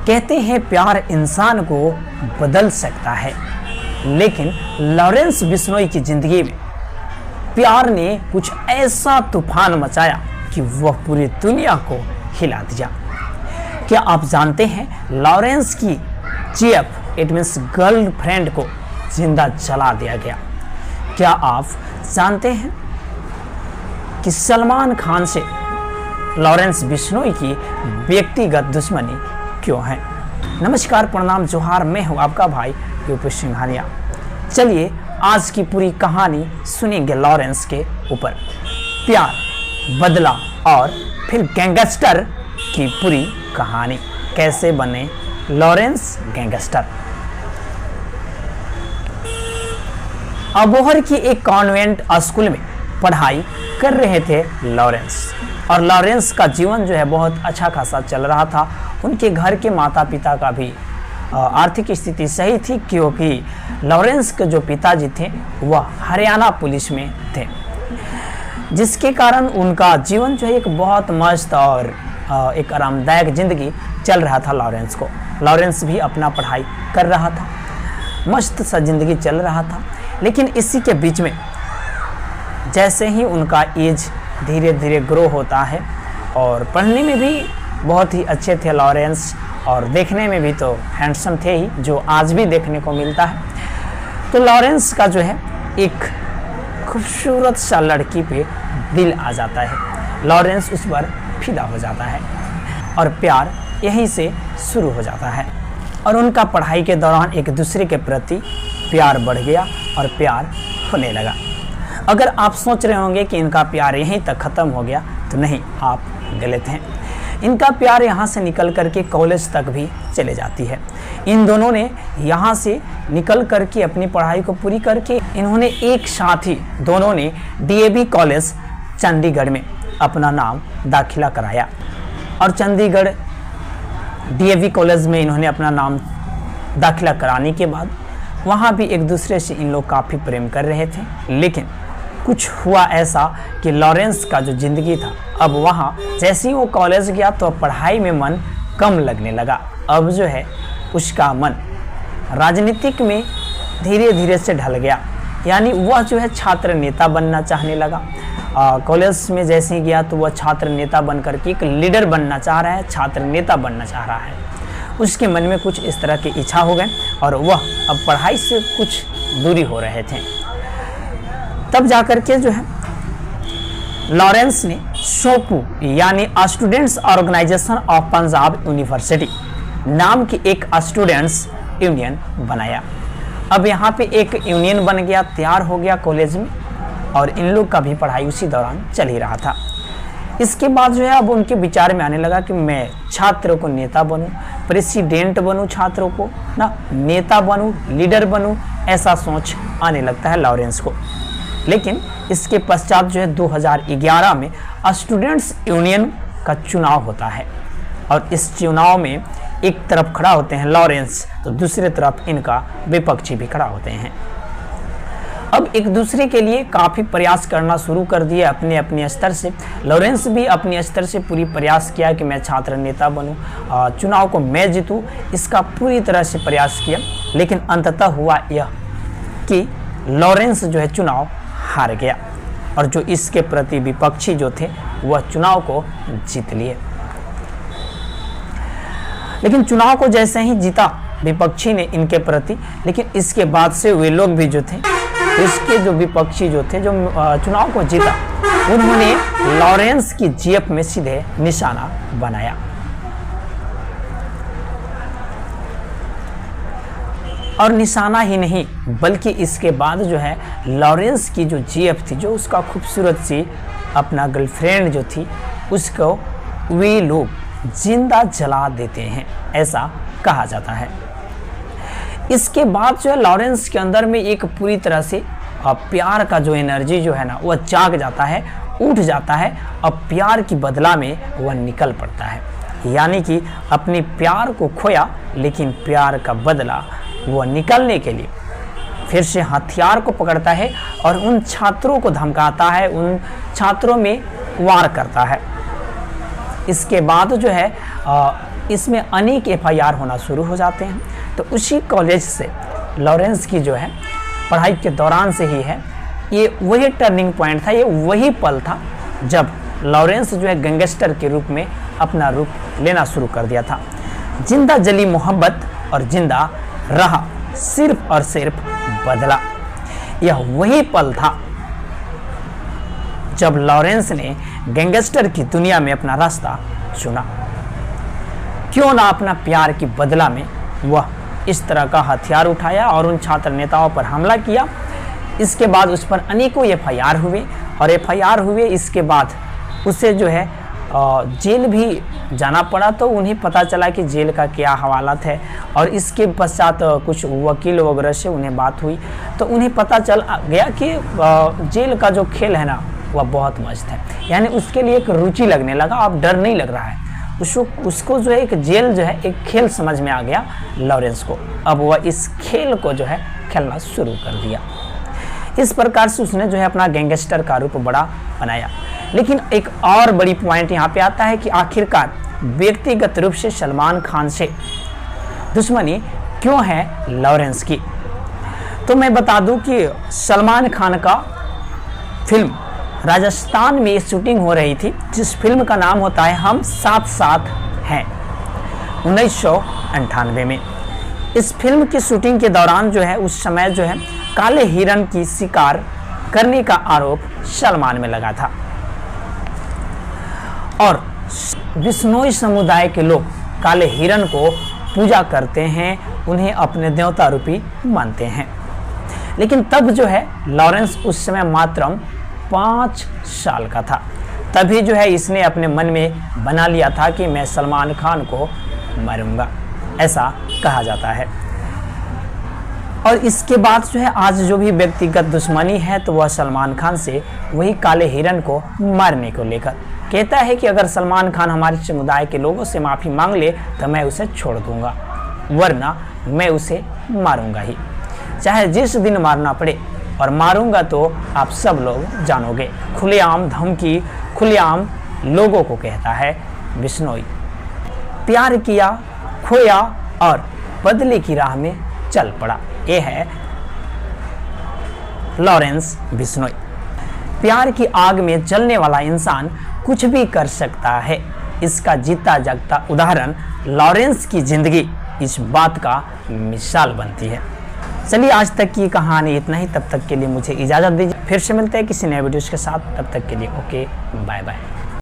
कहते हैं प्यार इंसान को बदल सकता है, लेकिन लॉरेंस बिश्नोई की जिंदगी में प्यार ने कुछ ऐसा तूफान मचाया कि वह पूरी दुनिया को हिला दिया। क्या आप जानते हैं लॉरेंस की जीएफ इट मीन्स गर्लफ्रेंड को जिंदा जला दिया गया। क्या आप जानते हैं कि सलमान खान से लॉरेंस बिश्नोई की व्यक्तिगत दुश्मनी क्यों है। नमस्कार, प्रणाम, जोहार, मैं हूं आपका भाई यूपी सिंघानिया। चलिए आज की पूरी कहानी सुनेंगे लॉरेंस के ऊपर। प्यार, बदला और फिर गैंगस्टर की पूरी कहानी, कैसे बने लॉरेंस गैंगस्टर। अबोहर की एक कॉन्वेंट स्कूल में पढ़ाई कर रहे थे लॉरेंस, और लॉरेंस का जीवन जो है बहुत अच्छा खासा चल रहा था। उनके घर के माता पिता का भी आर्थिक स्थिति सही थी, क्योंकि लॉरेंस के जो पिताजी थे वह हरियाणा पुलिस में थे, जिसके कारण उनका जीवन जो है एक बहुत मस्त और एक आरामदायक ज़िंदगी चल रहा था लॉरेंस को। लॉरेंस भी अपना पढ़ाई कर रहा था, मस्त सा ज़िंदगी चल रहा था। लेकिन इसी के बीच में जैसे ही उनका एज धीरे धीरे ग्रो होता है, और पढ़ने में भी बहुत ही अच्छे थे लॉरेंस, और देखने में भी तो हैंडसम थे ही, जो आज भी देखने को मिलता है। तो लॉरेंस का जो है एक खूबसूरत सा लड़की पे दिल आ जाता है। लॉरेंस उस पर फिदा हो जाता है और प्यार यहीं से शुरू हो जाता है। और उनका पढ़ाई के दौरान एक दूसरे के प्रति प्यार बढ़ गया और प्यार होने लगा। अगर आप सोच रहे होंगे कि इनका प्यार यहीं तक ख़त्म हो गया, तो नहीं, आप गलत हैं। इनका प्यार यहाँ से निकल करके कॉलेज तक भी चले जाती है। इन दोनों ने यहाँ से निकल करके अपनी पढ़ाई को पूरी करके इन्होंने एक साथ ही दोनों ने डीएवी कॉलेज चंडीगढ़ में अपना नाम दाखिला कराया। और चंडीगढ़ डीएवी कॉलेज में इन्होंने अपना नाम दाखिला कराने के बाद वहाँ भी एक दूसरे से इन लोग काफ़ी प्रेम कर रहे थे। लेकिन कुछ हुआ ऐसा कि लॉरेंस का जो ज़िंदगी था, अब वहाँ जैसे ही वो कॉलेज गया तो पढ़ाई में मन कम लगने लगा। अब जो है उसका मन राजनीतिक में धीरे धीरे से ढल गया, यानी वह जो है छात्र नेता बनना चाहने लगा। कॉलेज में जैसे ही गया तो वह छात्र नेता बन करके एक लीडर बनना चाह रहा है, छात्र नेता बनना चाह रहा है। उसके मन में कुछ इस तरह की इच्छा हो गए और वह अब पढ़ाई से कुछ दूरी हो रहे थे। तब जाकर के जो है लॉरेंस ने सोपू यानी students organisation of Punjab university नाम की एक स्टूडेंट्स यूनियन बनाया। अब यहाँ पे एक यूनियन बन गया, तैयार हो गया कॉलेज में, और इन लोग का भी पढ़ाई उसी दौरान चल ही रहा था। इसके बाद जो है अब उनके विचार में आने लगा कि मैं छात्रों को नेता बनूं, प्रेसिडेंट बनूं, छात्रों को ना नेता बनूं, लीडर बनूं, ऐसा सोच आने लगता है लॉरेंस को। लेकिन इसके पश्चात जो है 2011 में स्टूडेंट्स यूनियन का चुनाव होता है, और इस चुनाव में एक तरफ खड़ा होते हैं लॉरेंस, तो दूसरी तरफ इनका विपक्षी भी खड़ा होते हैं। अब एक दूसरे के लिए काफ़ी प्रयास करना शुरू कर दिया अपने अपने स्तर से। लॉरेंस भी अपने स्तर से पूरी प्रयास किया कि मैं छात्र नेता बनूं, चुनाव को मैं जीतूं, इसका पूरी तरह से प्रयास किया। लेकिन अंततः हुआ यह कि लॉरेंस जो है चुनाव हार गया, और जो इसके प्रति विपक्षी जो थे वह चुनाव को जीत लिए। लेकिन चुनाव को जैसे ही जीता विपक्षी ने इनके प्रति, लेकिन इसके बाद से वे लोग भी जो थे, इसके जो विपक्षी जो थे, जो चुनाव को जीता, उन्होंने लॉरेंस की जीएफ में सीधे निशाना बनाया। और निशाना ही नहीं, बल्कि इसके बाद जो है लॉरेंस की जो जीएफ थी, जो उसका खूबसूरत सी अपना गर्लफ्रेंड जो थी, उसको वे लोग जिंदा जला देते हैं, ऐसा कहा जाता है। इसके बाद जो है लॉरेंस के अंदर में एक पूरी तरह से प्यार का जो एनर्जी जो है ना, वह जाग जाता है, उठ जाता है। अब प्यार की बदला में वह निकल पड़ता है, यानी कि अपने प्यार को खोया, लेकिन प्यार का बदला वह निकलने के लिए फिर से हथियार को पकड़ता है और उन छात्रों को धमकाता है, उन छात्रों में वार करता है। इसके बाद जो है इसमें अनेक एफआईआर होना शुरू हो जाते हैं। तो उसी कॉलेज से लॉरेंस की जो है पढ़ाई के दौरान से ही है, ये वही टर्निंग पॉइंट था, ये वही पल था जब लॉरेंस जो है गैंगस्टर के रूप में अपना रूप लेना शुरू कर दिया था। जिंदा जली मोहब्बत और जिंदा रहा सिर्फ और सिर्फ बदला, यह वही पल था जब लॉरेंस ने गैंगस्टर की दुनिया में अपना रास्ता चुना। क्यों ना अपना प्यार की बदला में वह इस तरह का हथियार उठाया और उन छात्र नेताओं पर हमला किया। इसके बाद उस पर अनेकों एफआईआर हुए और एफआईआर हुए, इसके बाद उसे जो है जेल भी जाना पड़ा। तो उन्हें पता चला कि जेल का क्या हवालात है, और इसके पश्चात कुछ वकील वगैरह से उन्हें बात हुई तो उन्हें पता चल गया कि जेल का जो खेल है ना वह बहुत मस्त है, यानी उसके लिए एक रुचि लगने लगा, अब डर नहीं लग रहा है उसको जो है एक जेल जो है एक खेल समझ में आ गया लॉरेंस को। अब वह इस खेल को जो है खेलना शुरू कर दिया। इस प्रकार से उसने जो है अपना गैंगस्टर का रूप बड़ा बनाया। लेकिन एक और बड़ी पॉइंट यहाँ पे आता है कि आखिरकार व्यक्तिगत रूप से सलमान खान से दुश्मनी क्यों है लॉरेंस की। तो मैं बता दूं कि सलमान खान का फिल्म राजस्थान में शूटिंग हो रही थी, जिस फिल्म का नाम होता है हम साथ साथ हैं, 1998 में। इस फिल्म की शूटिंग के दौरान जो है उस समय जो है काले हिरण की शिकार करने का आरोप सलमान में लगा था, और बिश्नोई समुदाय के लोग काले हिरण को पूजा करते हैं, उन्हें अपने देवता रूपी मानते हैं। लेकिन तब जो है लॉरेंस उस समय मात्र 5 साल का था। तभी जो है इसने अपने मन में बना लिया था कि मैं सलमान खान को मारूंगा, ऐसा कहा जाता है। और इसके बाद जो है आज जो भी व्यक्तिगत दुश्मनी है तो वह सलमान खान से वही काले हिरण को मारने को लेकर कहता है कि अगर सलमान खान हमारे समुदाय के लोगों से माफ़ी मांग ले तो मैं उसे छोड़ दूंगा, वरना मैं उसे मारूंगा ही, चाहे जिस दिन मारना पड़े, और मारूंगा तो आप सब लोग जानोगे। खुलेआम धमकी खुलेआम लोगों को कहता है बिश्नोई। प्यार किया, खोया और बदले की राह में चल पड़ा, ये है लॉरेंस बिश्नोई। प्यार की आग में जलने वाला इंसान कुछ भी कर सकता है, इसका जीता जागता उदाहरण लॉरेंस की जिंदगी इस बात का मिसाल बनती है। चलिए आज तक की कहानी इतना ही, तब तक के लिए मुझे इजाज़त दीजिए, फिर से मिलते हैं किसी नए वीडियोज़ के साथ, तब तक के लिए ओके बाय बाय।